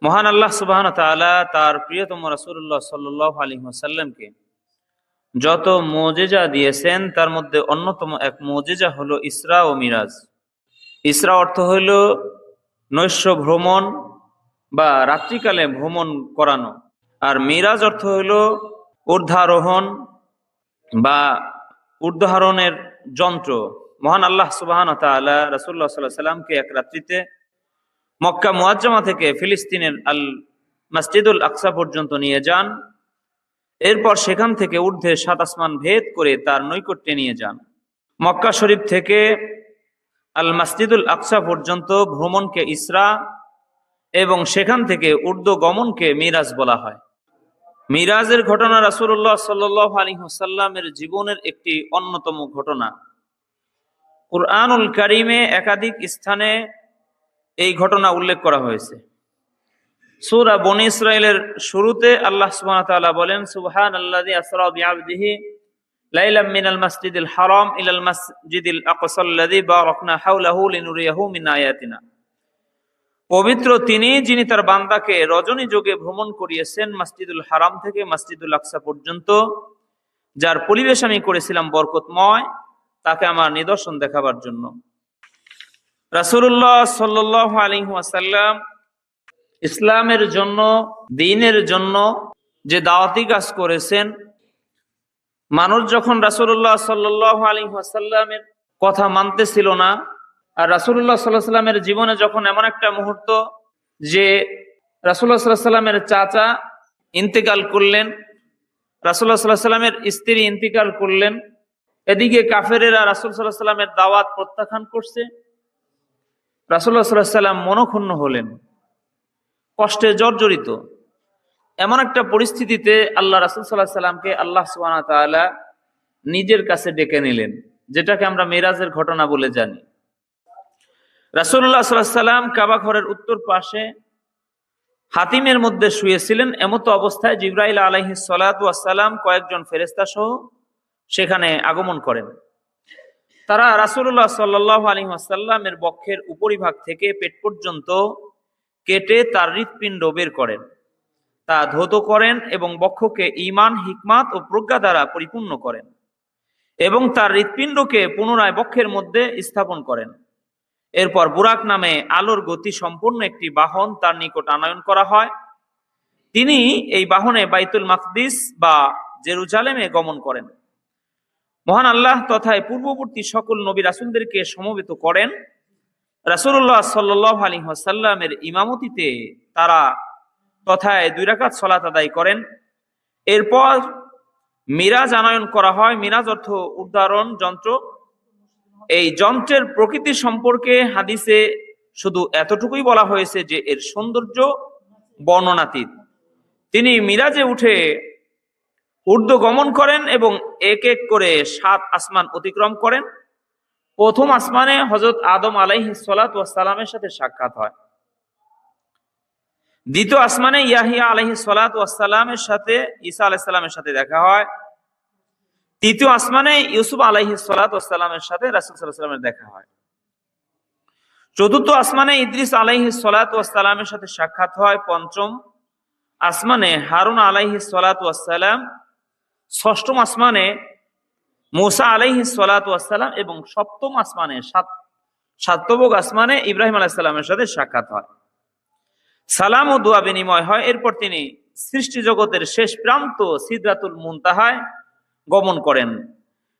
মহান আল্লাহ সুবহানাহু ওয়া তাআলা তার প্রিয়তম রাসূলুল্লাহ সাল্লাল্লাহু আলাইহি ওয়াসাল্লামকে যত মুজিজা দিয়েছেন তার মধ্যে অন্যতম এক মুজিজা হলো ইসরা ও মিরাজ। ইসরা অর্থ হইল নৈশ ভ্রমণ বা রাত্রিকালে ভ্রমণ করানো, আর মিরাজ অর্থ হইল ঊর্ধ্বারোহণ বা ঊর্ধ্বারোহণের যন্ত্র। মহান আল্লাহ সুবহানাহু ওয়া তাআলা রাসূলুল্লাহ সাল্লাল্লাহু আলাইহি ওয়াসাল্লামকে এক রাত্রিতে মক্কা মুআজ্জামা থেকে ফিলিস্তিনের আল মসজিদুল আকসা পর্যন্ত নিয়ে যান। এরপর সেখান থেকে ঊর্ধ্বে ৭ আসমান ভেদ করে তার নৈকট্যে নিয়ে যান। মক্কা শরীফ থেকে আল মসজিদুল আকসা পর্যন্ত ভ্রমণকে ইসরা এবং সেখান থেকে ঊর্ধ্ব গমনকে মিরাজ বলা হয়। মিরাজের ঘটনা রাসূলুল্লাহ সাল্লাল্লাহু আলাইহি ওয়াসাল্লামের জীবনের একটি অন্যতম ঘটনা। কুরআনুল কারীমে একাধিক স্থানে এই ঘটনা উল্লেখ করা হয়েছে। সূরা বনী ইসরাঈলের শুরুতে আল্লাহ সুবহানাহু ওয়া তাআলা বলেন, সুবহানাল্লাযী আসরা বিআবদিহি লাইলাম মিনাল মাসজিদিল হারাম ইলাল মাসজিদিল আকসাল্লাযী বারাকনা হাওলাহু লিনুরিয়াহু মিন আয়াতিনা। পবিত্র তিনি, যিনি তার বান্দাকে রজনী যোগে ভ্রমণ করিয়েছেন মসজিদুল হারাম থেকে মসজিদুল আকসা পর্যন্ত, যার পরিবেশ আমি করেছিলাম বরকতময়, তাকে আমার নিদর্শন দেখাবার জন্য। রাসূলুল্লাহ সাল্লাল্লাহু আলাইহি ওয়াসাল্লাম ইসলামের জন্য, দ্বীনের জন্য যে দাওয়াতি কাজ করেছেন, মানুষ যখন রাসূলুল্লাহ সাল্লাল্লাহু আলাইহি ওয়াসাল্লামের কথা মানতেছিল না, আর রাসূলুল্লাহ সাল্লাল্লাহু আলাইহি ওয়াসাল্লামের জীবনে যখন এমন একটা মুহূর্ত যে রাসূলুল্লাহ সাল্লাল্লাহু আলাইহি ওয়াসাল্লামের চাচা ইন্তেকাল করলেন, রাসূলুল্লাহ সাল্লাল্লাহু আলাইহি ওয়াসাল্লামের স্ত্রী ইন্তেকাল করলেন, এদিকে কাফেরেরা রাসূল সাল্লাল্লাহু আলাইহি ওয়াসাল্লামের দাওয়াত প্রত্যাখ্যান করছে, রাসূলুল্লাহ সাল্লাল্লাহু আলাইহি ওয়াসাল্লাম মনক্ষুণ্ণ হলেন, কষ্টে জর্জরিত। এমন একটা পরিস্থিতিতে আল্লাহ রাসূল সাল্লাল্লাহু আলাইহি ওয়াসাল্লামকে আল্লাহ সুবহানাহু ওয়া তাআলা নিজের কাছে ডেকে নিলেন, যেটাকে আমরা মিরাজের ঘটনা বলে জানি। রাসূলুল্লাহ সাল্লাল্লাহু আলাইহি ওয়াসাল্লাম কাবা ঘরের উত্তর পাশে হাতিমের মধ্যে শুয়েছিলেন। এমত অবস্থায় জিবরাইল আলাইহিস সালাতু ওয়াস সালাম কয়েকজন ফেরেশতা সহ সেখানে আগমন করেন। তারা রাসূলুল্লাহ সাল্লাল্লাহু আলাইহি ওয়াসাল্লামের বক্ষের উপরিভাগ থেকে পেট পর্যন্ত কেটে তার হৃৎপিণ্ড বের করেন, তা ধৌত করেন এবং বক্ষকে ঈমান, হিকমাত ও প্রজ্ঞা দ্বারা পরিপূর্ণ করেন এবং তার হৃৎপিণ্ডকে পুনরায় বক্ষের মধ্যে স্থাপন করেন। এরপর বুরাক নামে আলোর গতি সম্পন্ন একটি বাহন তার নিকট আনয়ন করা হয়। তিনি এই বাহনে বাইতুল মাকদিস বা জেরুজালেমে গমন করেন। মহান আল্লাহ তথায় পূর্ববর্তী সকল নবী রাসূলদেরকে সমবেত করেন। রাসূলুল্লাহ সাল্লাল্লাহু আলাইহি ওয়াসাল্লামের ইমামতিতে তারা তথায় 2 রাকাত সালাত আদায় করেন। এরপর মিরাজ আনয়ন করা হয়। মিরাজ অর্থ উদ্ধারণ যন্ত্র। এই যন্ত্রের প্রকৃতি সম্পর্কে হাদিসে শুধু এতটুকুই বলা হয়েছে যে এর সৌন্দর্য বর্ণনাতীত। তিনি মিরাজে উঠে ঊর্ধ্ব গমন করেন এবং এক এক করে 7 আসমান অতিক্রম করেন। প্রথম আসমানে হযরত আদম আলাইহিস সালাতু ওয়াস সালামের সাথে সাক্ষাৎ হয়। দ্বিতীয় আসমানে ইয়াহিয়া আলাইহিস সালাতু ওয়াস সালামের সাথে ঈসা আলাইহিস সালামের সাথে দেখা হয়। তৃতীয় আসমানে ইউসুফ আলাইহিস সালাতু ওয়াস সালামের সাথে রাসূল সাল্লাল্লাহু আলাইহি ওয়াসাল্লামের দেখা হয়। চতুর্থ আসমানে ইদ্রিস আলাইহিস সালাতু ওয়াস সালামের সাথে সাক্ষাৎ হয়। পঞ্চম আসমানে হারুন আলাইহিস সালাতু ওয়াস সালাম। ষষ্ঠম আসমানে মুসা আলাইহিস সালাতু ওয়াস সালাম এবং সপ্তম আসমানে সাতবক আসমানে ইব্রাহিম আলাইহিস সালামের সাথে সাক্ষাৎ হয়। সালাম ও দোয়া বিনিময় হয়। এরপর তিনি সৃষ্টি জগতের শেষ প্রান্ত সিদরাতুল মুনতাহায় গমন করেন।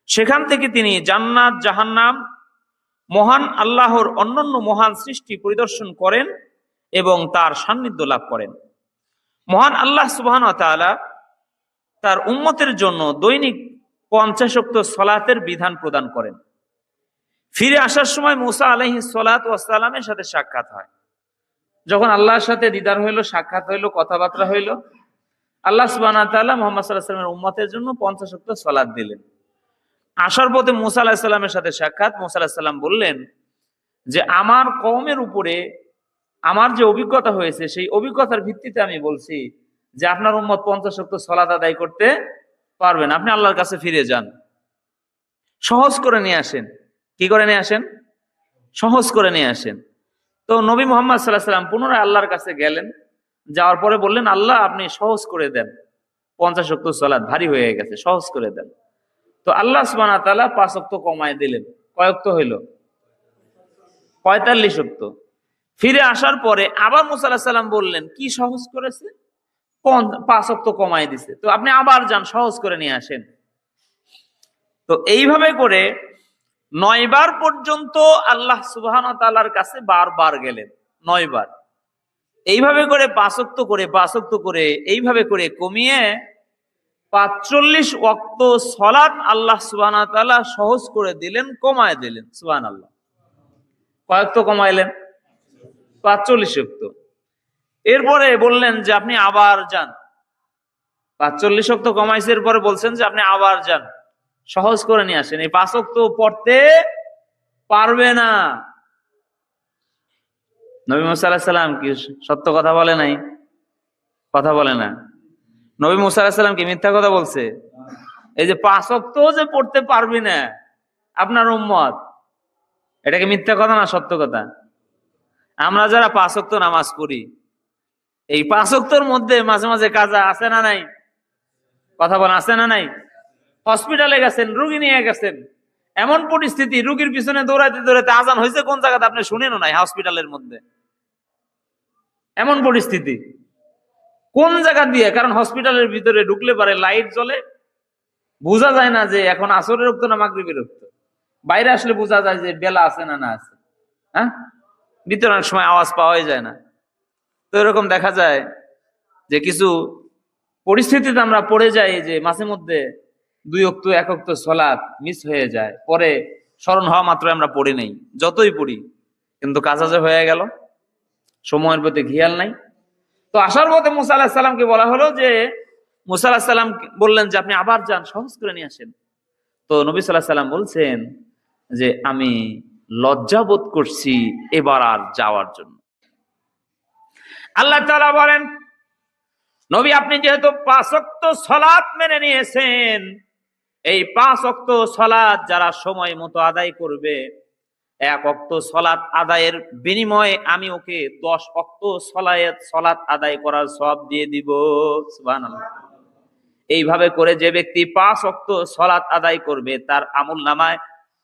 সেখান থেকে তিনি জান্নাত, জাহান্নাম, মহান আল্লাহর অন্যান্য মহান সৃষ্টি পরিদর্শন করেন এবং তার সান্নিধ্য লাভ করেন। মহান আল্লাহ সুবহানাহু ওয়া তাআলা তার উম্মতের জন্য দৈনিক 50 ওয়াক্ত সালাতের বিধান প্রদান করেন। ফিরে আসার সময় মুসা আলাইহিস সালাতু ওয়াস সালামের সাথে সাক্ষাৎ হয়। যখন আল্লাহর সাথে দিদার হইল, সাক্ষাৎ হইল, কথাবার্তা হইল, আল্লাহ সুবহানাহু ওয়া তাআলা মুহাম্মদ সাল্লাল্লাহু আলাইহি ওয়াসাল্লামের উম্মতের জন্য 50 ওয়াক্ত সালাত দিলেন। আসার পথে মুসা আলাইহিস সালামের সাথে সাক্ষাৎ। মুসা আলাইহিস সালাম বললেন যে আমার কওমের উপরে আমার যে অভিজ্ঞতা হয়েছে সেই অভিজ্ঞতার ভিত্তিতে আমি বলছি যে আপনার উম্মত 50 ওয়াক্ত সালাত আদায় করতে পারবেন। আপনি আল্লাহর কাছে ফিরে যান, সহজ করে নিয়ে আসেন। কি করে নিয়ে আসেন? সহজ করে নিয়ে আসেন। তো নবী মুহাম্মদ সাল্লাল্লাহু আলাইহি ওয়াসাল্লাম পুনরায় আল্লাহর কাছে গেলেন। যাওয়ার পরে বললেন, আল্লাহ আপনি সহজ করে দেন, 50 ওয়াক্ত সালাত ভারী হয়ে গেছে, সহজ করে দেন। তো আল্লাহ সুবহানাহু ওয়া তাআলা 5 ওয়াক্ত কমায় দিলেন। কয় ওয়াক্ত হইল? 45 ওয়াক্ত। ফিরে আসার পরে আবার মুসা আলাইহিস সালাম বললেন, কি সহজ করেছে? 5 ওয়াক্ত কমায় দিছে, তো আপনি আবার যান, সহজ করে নিয়ে আসেন। তো এইভাবে করে 9 বার পর্যন্ত আল্লাহ সুবহানাহু ওয়া তাআলার কাছে বারবার গেলেন, 9 বার। এইভাবে করে 5 ওয়াক্ত করে 5 ওয়াক্ত করে এইভাবে করে কমিয়ে 45 ওয়াক্ত সালাত আল্লাহ সুবহানাহু ওয়া তাআলা সহজ করে দিলেন, কমায় দিলেন। সুবহানাল্লাহ। কয় ওয়াক্ত কমাইলেন? 45 ওয়াক্ত। এরপরে বললেন যে আপনি আবার যান, 45 ওয়াক্ত কমাইছে, এরপরে বলছেন যে আপনি আবার যান, সহজ করে নিয়ে আসেন, এই 5 ওয়াক্ত পড়তে পারবে না। নবী মুসা আলাইহিস সালাম কি সত্য কথা বলে নাই? কথা বলে না। নবী মুসা আলাইহিস সালাম কি মিথ্যা কথা বলছে? এই যে 5 ওয়াক্ত যে পড়তে পারবি না আপনার উম্মত, এটা কি মিথ্যা কথা না সত্য কথা? আমরা যারা 5 ওয়াক্ত নামাজ পড়ি, এই 5 ওয়াক্তর মধ্যে মাঝে মাঝে কাজা আছে না নাই? কথা বলেন, আছে না নাই? হসপিটালে গেছেন, রুগী নিয়ে গেছেন, এমন পরিস্থিতি রুগীর পিছনে দৌড়াইতে দৌড়াইতে আজান হয়েছে কোন জায়গাতে আপনি শুনেনও নাই, হসপিটালের মধ্যে এমন পরিস্থিতি কোন জায়গা দিয়ে, কারণ হসপিটালের ভিতরে ঢুকলে পারে লাইট জ্বলে, বোঝা যায় না যে এখন আসরের রক্ত না মাগরিবের রক্ত। বাইরে আসলে বোঝা যায় যে বেলা আছে না না আছে। হ্যাঁ, ভিতরে অনেক সময় আওয়াজ পাওয়াই যায় না। তো এরকম দেখা যায় যে কিছু পরিস্থিতিতে আমরা পড়ে যাই যে মাঝে মধ্যে 2 ওয়াক্ত 1 ওয়াক্ত সালাত মিস হয়ে যায়, পরে স্মরণ হওয়া মাত্র আমরা পড়ি নেই, যতই পড়ি, কিন্তু কাজা যে হয়ে গেল, সময়ের প্রতি খেয়াল নাই। তো আসার পথে মুসা আলাইহিস সালামকে বলা হলো যে, মুসা আলাইহিস সালাম বললেন যে আপনি আবার যান, সহজ করে নিয়ে আসেন। তো নবী সাল্লাল্লাহু আলাইহি সাল্লাম বলছেন যে আমি লজ্জা বোধ করছি এবার আর যাওয়ার জন্য। আল্লাহ তাআলা বলেন, নবী আপনি যেহেতু 5 ওয়াক্ত সালাত মেনে নিয়েছেন, এই 5 ওয়াক্ত সালাত যারা সময় মতো আদায় করবে, 1 ওয়াক্ত সালাত আদায়ের বিনিময়ে আমি ওকে 10 ওয়াক্ত সালাত আদায় করার সওয়াব দিয়ে দিব। সুবহানাল্লাহ। এইভাবে করে যে ব্যক্তি 5 ওয়াক্ত সালাত আদায় করবে, তার আমলনামায়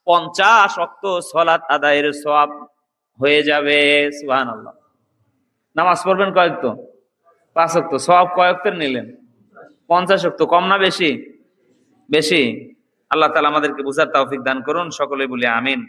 50 ওয়াক্ত সালাত আদায়ের সওয়াব হয়ে যাবে। সুবহানাল্লাহ। নামাজ পড়বেন কয় ওয়াক্ত? 5 ওয়াক্ত। সওয়াব কয় ওয়াক্তের নিলেন? 50 ওয়াক্ত। কম না বেশি? বেশি। আল্লাহ তাআলা আমাদেরকে বুঝার তৌফিক দান করুন, সকলে বলি আমিন।